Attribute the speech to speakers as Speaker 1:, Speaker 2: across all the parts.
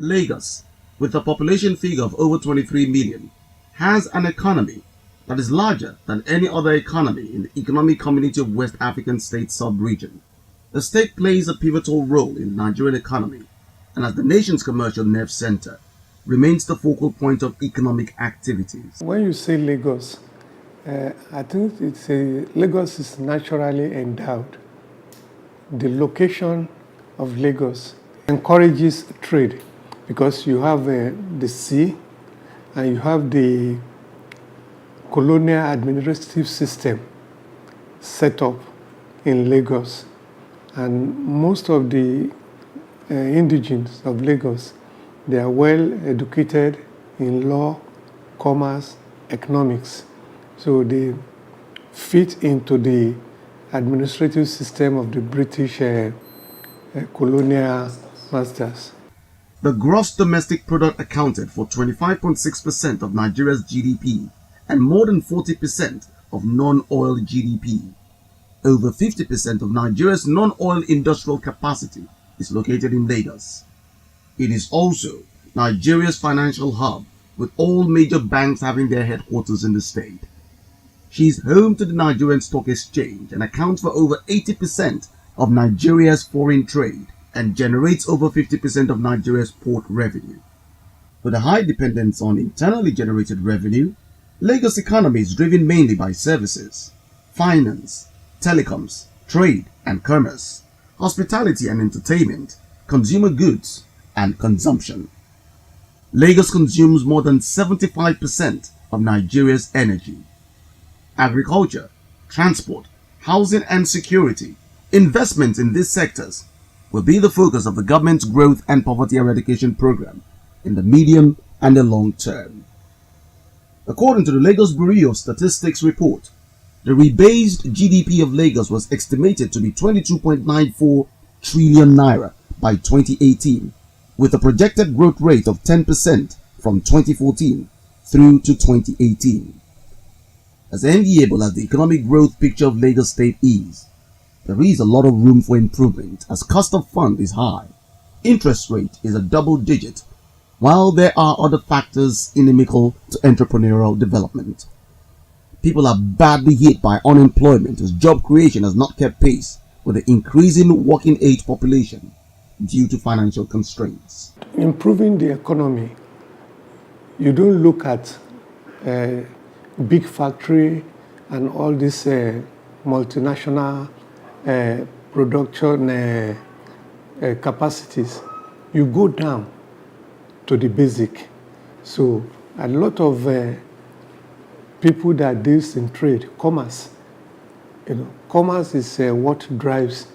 Speaker 1: Lagos, with a population figure of over 23 million, has an economy that is larger than any other economy in the Economic Community of West African States sub-region. The state plays a pivotal role in the Nigerian economy, and as the nation's commercial nerve center, remains the focal point of economic activities.
Speaker 2: When you say Lagos, I think Lagos is naturally endowed. The location of Lagos encourages trade because you have the sea and you have the colonial administrative system set up in Lagos. And most of the indigents of Lagos, they are well educated in law, commerce, economics. So they fit into the administrative system of the British colonial masters.
Speaker 1: The gross domestic product accounted for 25.6% of Nigeria's GDP and more than 40% of non-oil GDP. Over 50% of Nigeria's non-oil industrial capacity is located in Lagos. It is also Nigeria's financial hub, with all major banks having their headquarters in the state. She is home to the Nigerian Stock Exchange and accounts for over 80% of Nigeria's foreign trade and generates over 50% of Nigeria's port revenue. With a high dependence on internally generated revenue, Lagos' economy is driven mainly by services, finance, telecoms, trade and commerce, hospitality and entertainment, consumer goods, and consumption. Lagos consumes more than 75% of Nigeria's energy. Agriculture, transport, housing and security, investments in these sectors will be the focus of the government's growth and poverty eradication program in the medium and the long term. According to the Lagos Bureau of Statistics report, the rebased GDP of Lagos was estimated to be 22.94 trillion naira by 2018, with a projected growth rate of 10% from 2014 through to 2018. As enviable as the economic growth picture of Lagos State is, there is a lot of room for improvement as cost of funds is high, interest rate is a double digit, while there are other factors inimical to entrepreneurial development. People are badly hit by unemployment as job creation has not kept pace with the increasing working age population due to financial constraints.
Speaker 2: Improving the economy, you don't look at big factory and all these multinational production capacities. You go down to the basic. So a lot of people that deals in trade, commerce, commerce is what drives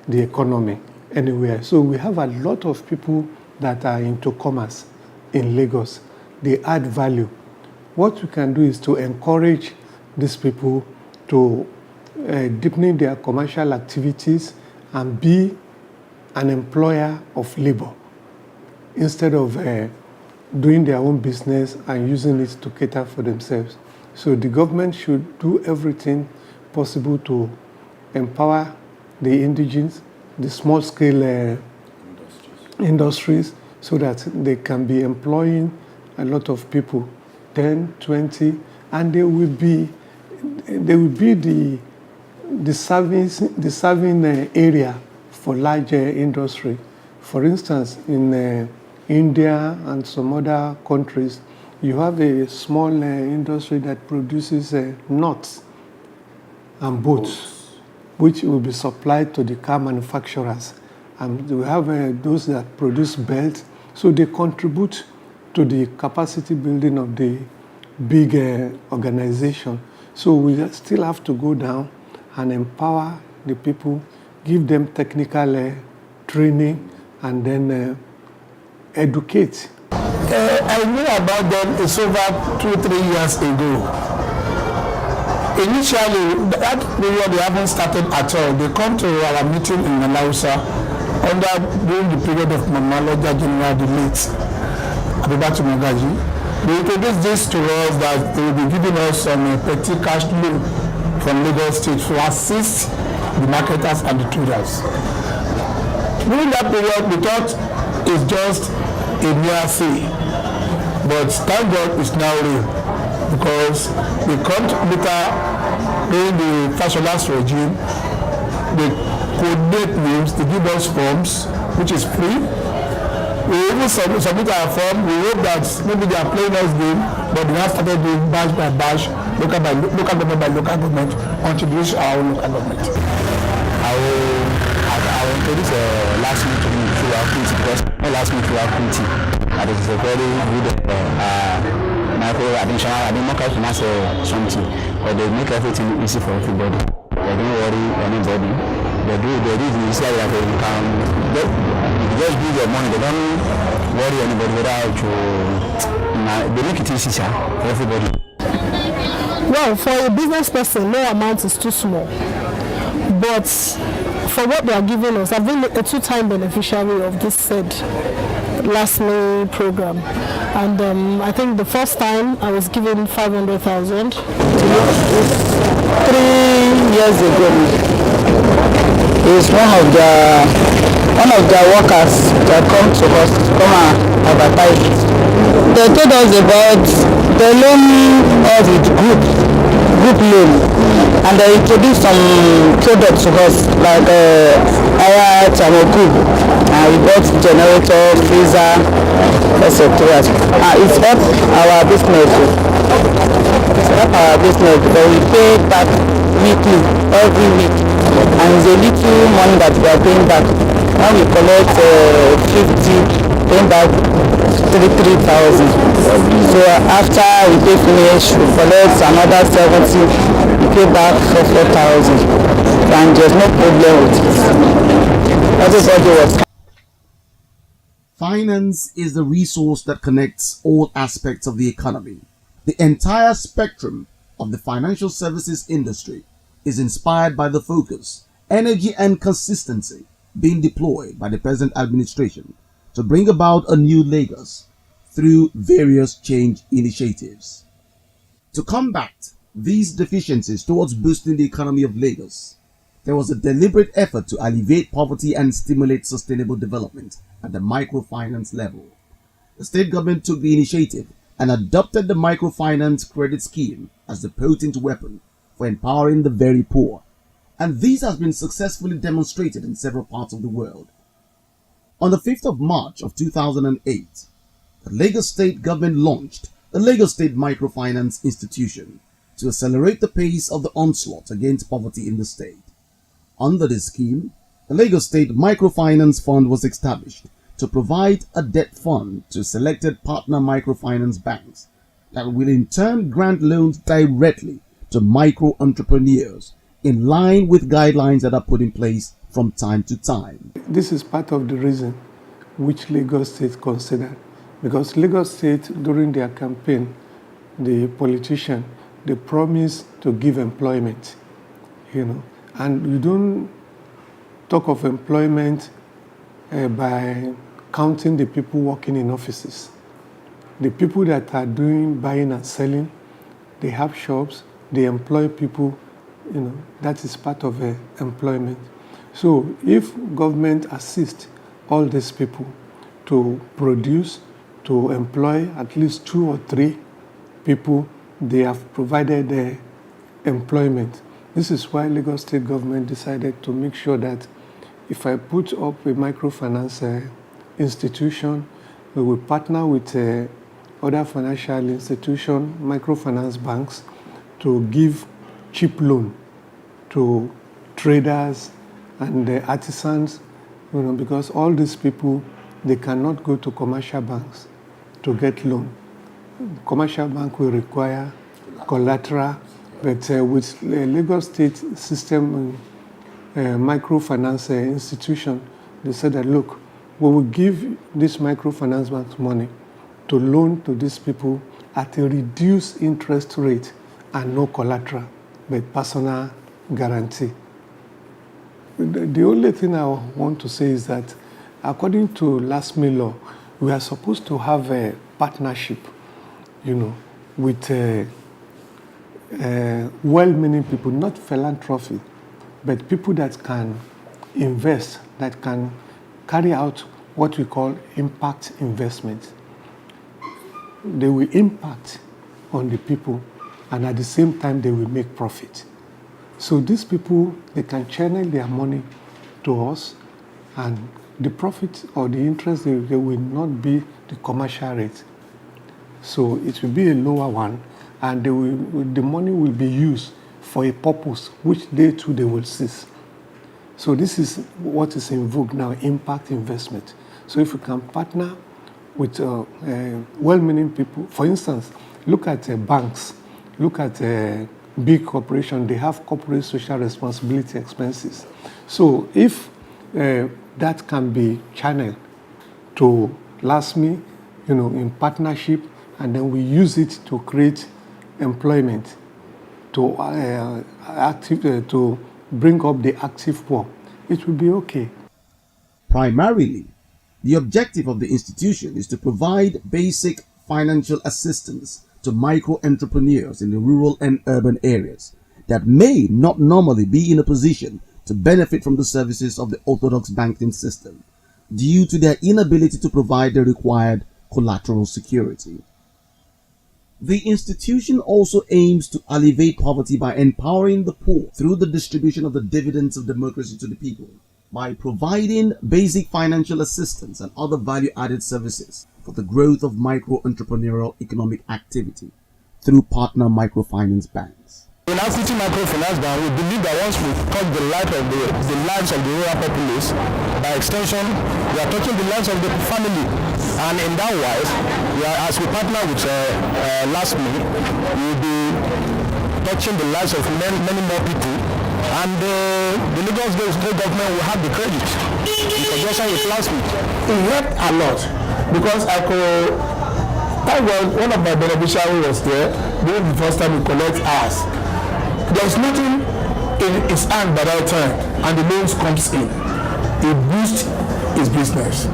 Speaker 2: the economy anywhere. So we have a lot of people that are into commerce in Lagos. They add value. What we can do is to encourage these people to deepen their commercial activities and be an employer of labor instead of doing their own business and using it to cater for themselves. So the government should do everything possible to empower the indigenous, the small-scale industries, so that they can be employing a lot of people, 10, 20, and they will be the serving area for larger industry. For instance, in India and some other countries, you have a small industry that produces nuts and bolts, which will be supplied to the car manufacturers. And we have those that produce belts, so they contribute to the capacity building of the big organization. So we still have to go down and empower the people, give them technical training, and then educate.
Speaker 3: I knew about them it's over 2-3 years ago. Initially, that period they haven't started at all. They come to our meeting in Malausa during the period of Mamaloja General the late Abibatu Magaji. They introduced this to us that they will be giving us some petty cash loan from Lagos State to assist the marketers and the traders. During that period, we thought it's just a mere fee. But thank God it's now real, because they come later during the Fasholas regime, they coordinate names, they give us forms, which is free. We even submit our form. We hope that maybe they are playing us game, but they have started doing batch by batch, local government by local government, until we reach our own local government.
Speaker 4: I will introduce last minute through our community, because last minute through our community, that is a very good micro microfinance something, but they make everything easy for everybody. They don't worry anybody. They do the easy that they can just do their money. They don't worry anybody without to. They make it easy for everybody.
Speaker 5: Well, for a business person, no amount is too small. But for what they are giving us, I've been a two-time beneficiary of this said last May program, and I think the first time I was given 500,000. 3
Speaker 6: years ago, is one of the workers that come to us to come and advertise it. They told us about the loan of it group loan, and they introduced some products to us like our Chamoku, and we bought generator, freezer, etc. It's helped our business. It's helped our business, but we pay back weekly, every week, and it's a little money that we are paying back. Now we collect 50, paying back 3,000. So after we pay finish, we collect another 70, we pay back 4,000, and there's no problem with it. Everybody was.
Speaker 1: Finance is the resource that connects all aspects of the economy. The entire spectrum of the financial services industry is inspired by the focus, energy, and consistency being deployed by the present administration to bring about a new Lagos through various change initiatives. To combat these deficiencies towards boosting the economy of Lagos, there was a deliberate effort to alleviate poverty and stimulate sustainable development at the microfinance level. The state government took the initiative and adopted the microfinance credit scheme as the potent weapon for empowering the very poor, and this has been successfully demonstrated in several parts of the world. On the 5th of March of 2008, the Lagos State government launched the Lagos State Microfinance Institution to accelerate the pace of the onslaught against poverty in the state. Under this scheme, the Lagos State Microfinance Fund was established to provide a debt fund to selected partner microfinance banks that will in turn grant loans directly to micro entrepreneurs in line with guidelines that are put in place from time to time.
Speaker 2: This is part of the reason which Lagos State considered, because Lagos State, during their campaign, the politician, they promised to give employment, and you don't talk of employment by counting the people working in offices. The people that are doing buying and selling, they have shops, they employ people, that is part of employment. So if government assists all these people to produce, to employ at least 2 or 3 people, they have provided employment. This is why Lagos State government decided to make sure that if I put up a microfinance institution, we will partner with other financial institutions, microfinance banks, to give cheap loan to traders and artisans, because all these people, they cannot go to commercial banks to get loan. Commercial bank will require collateral, but with Lagos State system microfinance institution, they said that, look, we will give this microfinance banks money to loan to these people at a reduced interest rate and no collateral, but personal guarantee. The only thing I want to say is that according to last May law, we are supposed to have a partnership, with well-meaning people, not philanthropy, but people that can invest, that can carry out what we call impact investment. They will impact on the people, and at the same time they will make profit. So these people, they can channel their money to us, and the profit or the interest they will not be the commercial rate. So it will be a lower one, and the money will be used for a purpose which they too they will cease. So this is what is in vogue now, impact investment. So if we can partner with well-meaning people, for instance, look at banks, look at big corporations, they have corporate social responsibility expenses. So if that can be channeled to LASME, in partnership, and then we use it to create employment, to to bring up the active poor, it will be okay.
Speaker 1: Primarily, the objective of the institution is to provide basic financial assistance to micro-entrepreneurs in the rural and urban areas that may not normally be in a position to benefit from the services of the orthodox banking system due to their inability to provide the required collateral security. The institution also aims to alleviate poverty by empowering the poor through the distribution of the dividends of democracy to the people, by providing basic financial assistance and other value-added services for the growth of micro-entrepreneurial economic activity through partner microfinance banks.
Speaker 3: In Equity Microfinance Bank, we believe that once we touch the lives of the rural populace, by extension, we are touching the lives of the family. And in that wise, as we partner with LASME, we will be touching the lives of many more people. And the Lagos State government will have the credit in conjunction with LASME. It helped a lot because one of my beneficiaries was there during the first time we collect ours. There's nothing in his hand by that time, and the loans comes in. It boosts his business.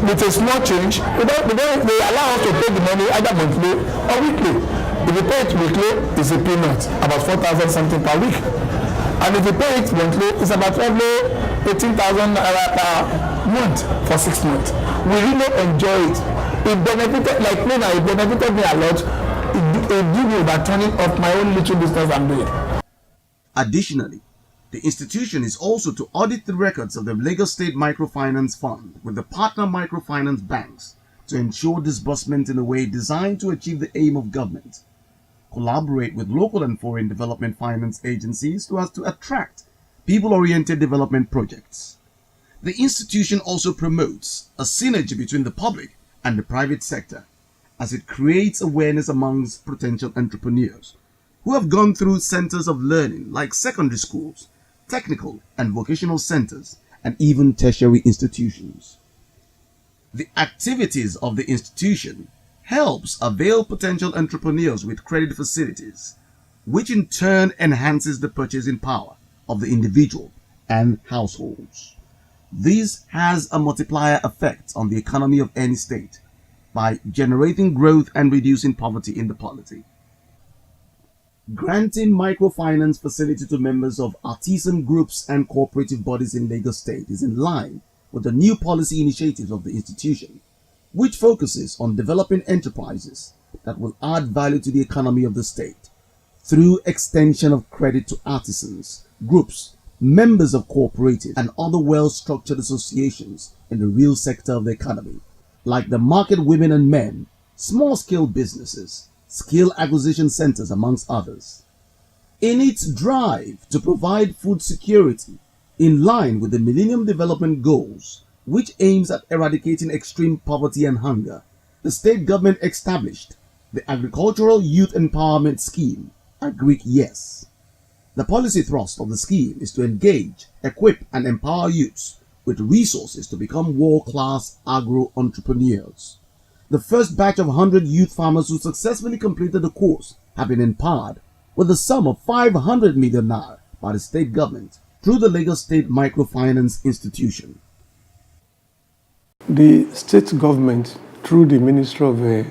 Speaker 3: With a small change, they allow us to pay the money either monthly or weekly. If you pay it weekly, it's a payment, about 4,000 something per week. And if you pay it monthly, it's about 18,000 per month for 6 months. We really enjoy it. It benefited, like me now, it benefited me a lot. It did me by turning off my own little business I'm doing.
Speaker 1: Additionally, the institution is also to audit the records of the Lagos State Microfinance Fund with the partner microfinance banks to ensure disbursement in a way designed to achieve the aim of government, collaborate with local and foreign development finance agencies so as to attract people-oriented development projects. The institution also promotes a synergy between the public and the private sector as it creates awareness amongst potential entrepreneurs who have gone through centers of learning like secondary schools, technical and vocational centers, and even tertiary institutions. The activities of the institution helps avail potential entrepreneurs with credit facilities, which in turn enhances the purchasing power of the individual and households. This has a multiplier effect on the economy of any state by generating growth and reducing poverty in the polity. Granting microfinance facility to members of artisan groups and cooperative bodies in Lagos State is in line with the new policy initiatives of the institution, which focuses on developing enterprises that will add value to the economy of the state through extension of credit to artisans, groups, members of cooperatives, and other well-structured associations in the real sector of the economy, like the market women and men, small-scale businesses, skill acquisition centers, amongst others. In its drive to provide food security in line with the Millennium Development Goals, which aims at eradicating extreme poverty and hunger, the state government established the Agricultural Youth Empowerment Scheme, Agric-YES. The policy thrust of the scheme is to engage, equip, and empower youths with resources to become world-class agro-entrepreneurs. The first batch of 100 youth farmers who successfully completed the course have been empowered with a sum of 500 million naira by the state government through the Lagos State Microfinance Institution.
Speaker 2: The state government, through the Ministry of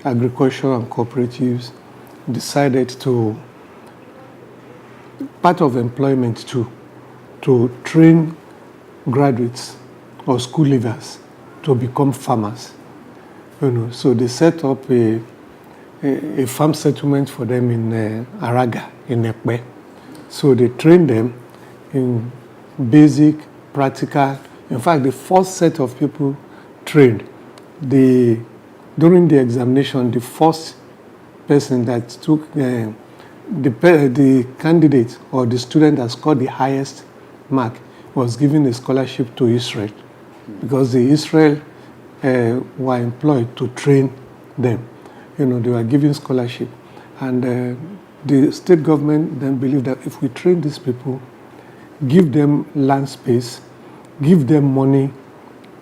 Speaker 2: Agriculture and Cooperatives, decided to, part of employment too, to train graduates or school leavers to become farmers. So they set up a farm settlement for them in Araga, in Ekpe. So they trained them in basic, practical. In fact, the first set of people trained, during the examination, the first person that took the candidate or the student that scored the highest mark was given a scholarship to Israel, because the Israel were employed to train them. They were given scholarship. And the state government then believed that if we train these people, give them land space, give them money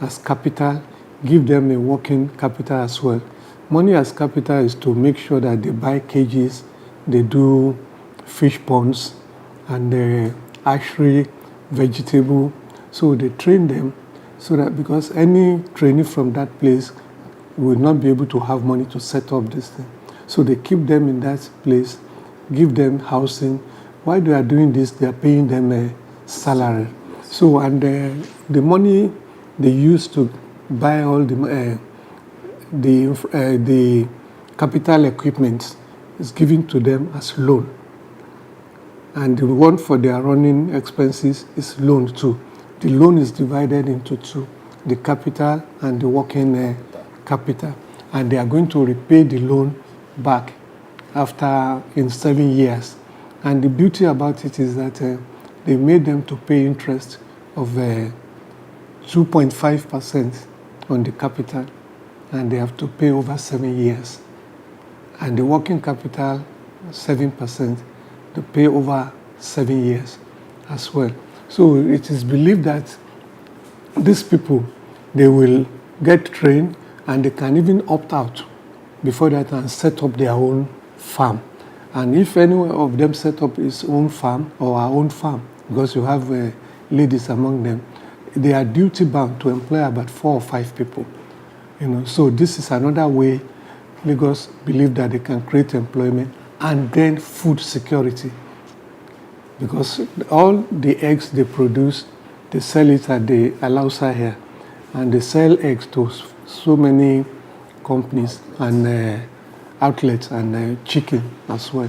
Speaker 2: as capital, give them a working capital as well. Money as capital is to make sure that they buy cages, they do fish ponds, and hatchery, vegetable. So they train them so that, because any trainee from that place will not be able to have money to set up this thing. So they keep them in that place, give them housing. While they are doing this, they are paying them a salary. So, and the money they use to buy all the capital equipment is given to them as loan. And the one for their running expenses is loan too. The loan is divided into two, the capital and the working capital. And they are going to repay the loan back in 7 years. And the beauty about it is that they made them to pay interest of 2.5% on the capital, and they have to pay over 7 years. And the working capital, 7%, to pay over 7 years as well. So it is believed that these people, they will get trained and they can even opt out before that and set up their own farm. And if any of them set up his own farm or our own farm, because you have ladies among them, they are duty bound to employ about 4 or 5 people. So this is another way Lagos believe that they can create employment and then food security. Because all the eggs they produce, they sell it at the Alausa here, and they sell eggs to so many companies and outlets and chicken as well.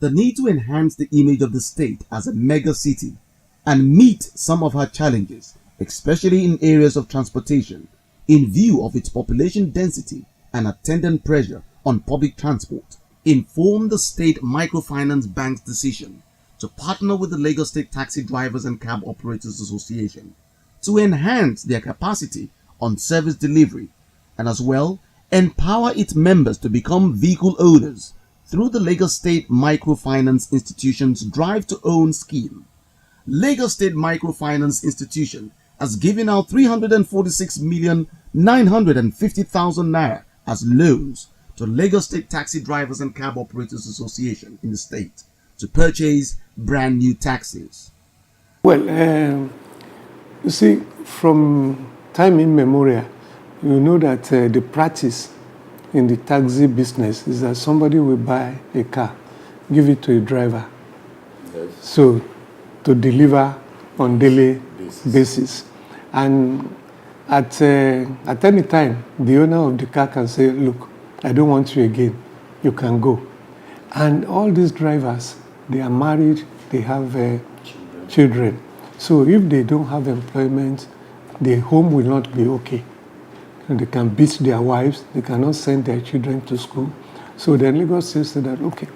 Speaker 1: The need to enhance the image of the state as a mega city and meet some of her challenges, especially in areas of transportation, in view of its population density and attendant pressure on public transport, informed the State Microfinance Bank's decision to partner with the Lagos State Taxi Drivers and Cab Operators Association to enhance their capacity on service delivery and as well empower its members to become vehicle owners through the Lagos State Microfinance Institution's Drive to Own scheme. Lagos State Microfinance Institution has given out 346,950,000 naira as loans to Lagos State Taxi Drivers and Cab Operators Association in the state to purchase brand new taxis.
Speaker 2: Well, you see, from time immemorial, you know that the practice in the taxi business is that somebody will buy a car, give it to a driver, so to deliver on daily basis. And at any time, the owner of the car can say, look, I don't want you again, you can go. And all these drivers, they are married, they have children. So if they don't have employment, their home will not be okay. And they can beat their wives, they cannot send their children to school. So then Lagos State said that, okay,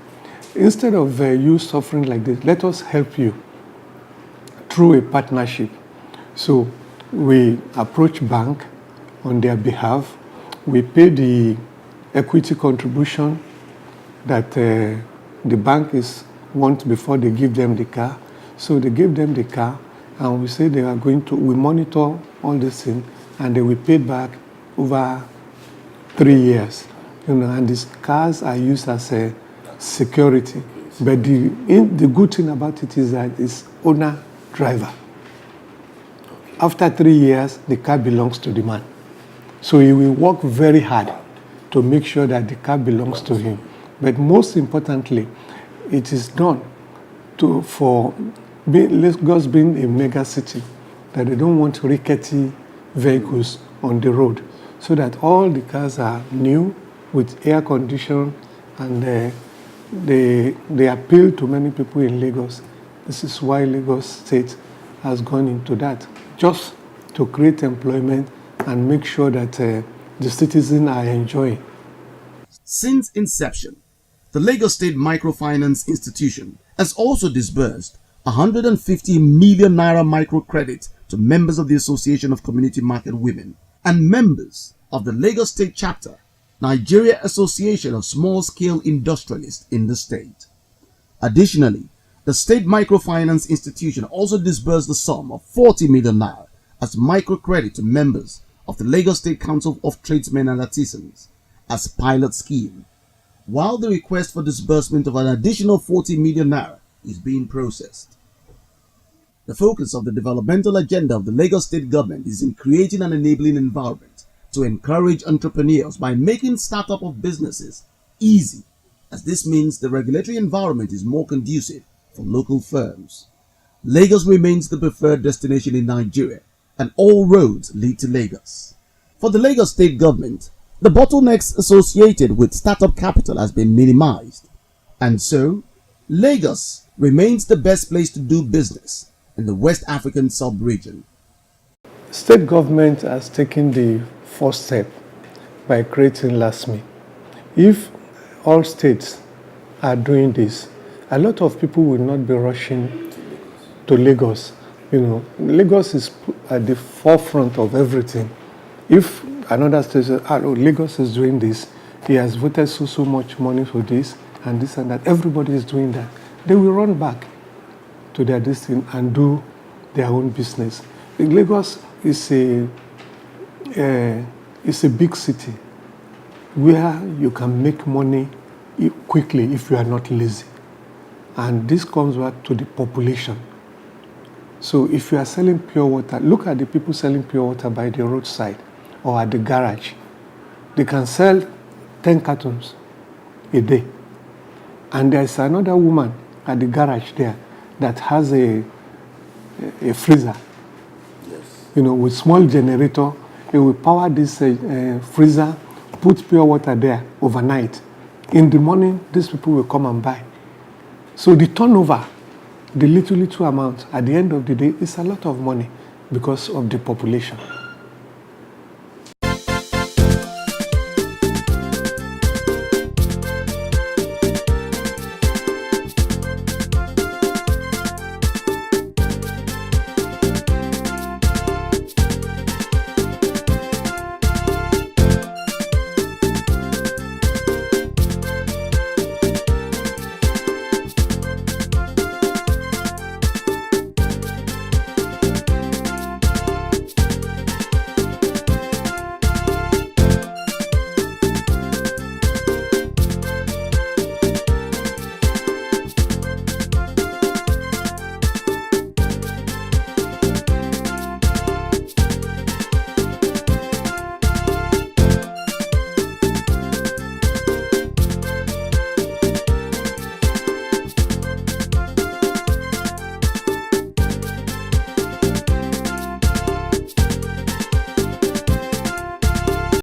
Speaker 2: instead of you suffering like this, let us help you through a partnership. So we approach bank on their behalf. We pay the equity contribution that the bank wants before they give them the car. So they give them the car, and we say we monitor all these things, and they will pay back over 3 years. And these cars are used as a security. But the good thing about it is that it's owner-driver. After 3 years, the car belongs to the man. So he will work very hard to make sure that the car belongs to him. But most importantly, it is done for Lagos being a mega city, that they don't want rickety vehicles on the road, so that all the cars are new with air conditioning, and they appeal to many people in Lagos. This is why Lagos State has gone into that, just to create employment and make sure that the citizens are enjoying.
Speaker 1: Since inception, the Lagos State Microfinance Institution has also disbursed 150 million naira microcredit to members of the Association of Community Market Women and members of the Lagos State Chapter, Nigeria Association of Small-Scale Industrialists in the state. Additionally, the State Microfinance Institution also disbursed the sum of 40 million naira as microcredit to members of the Lagos State Council of Tradesmen and Artisans as pilot scheme, while the request for disbursement of an additional 40 million naira is being processed. The focus of the developmental agenda of the Lagos State government is in creating an enabling environment to encourage entrepreneurs by making startup of businesses easy, as this means the regulatory environment is more conducive for local firms. Lagos remains the preferred destination in Nigeria, and all roads lead to Lagos. For the Lagos State government, the bottlenecks associated with startup capital has been minimized, and so Lagos remains the best place to do business in the West African sub-region.
Speaker 2: State government has taken the first step by creating LASME. If all states are doing this, a lot of people will not be rushing to Lagos. Lagos is at the forefront of everything. If another state says, Lagos is doing this, he has voted so much money for this and that, everybody is doing that, they will run back to their destiny and do their own business. Lagos is a big city where you can make money quickly if you are not lazy. And this comes back to the population. So if you are selling pure water, look at the people selling pure water by the roadside or at the garage. They can sell 10 cartons a day. And there's another woman at the garage there that has a freezer. Yes. With small generator, it will power this freezer, put pure water there overnight. In the morning, these people will come and buy. So the turnover, the little amount, at the end of the day, is a lot of money because of the population.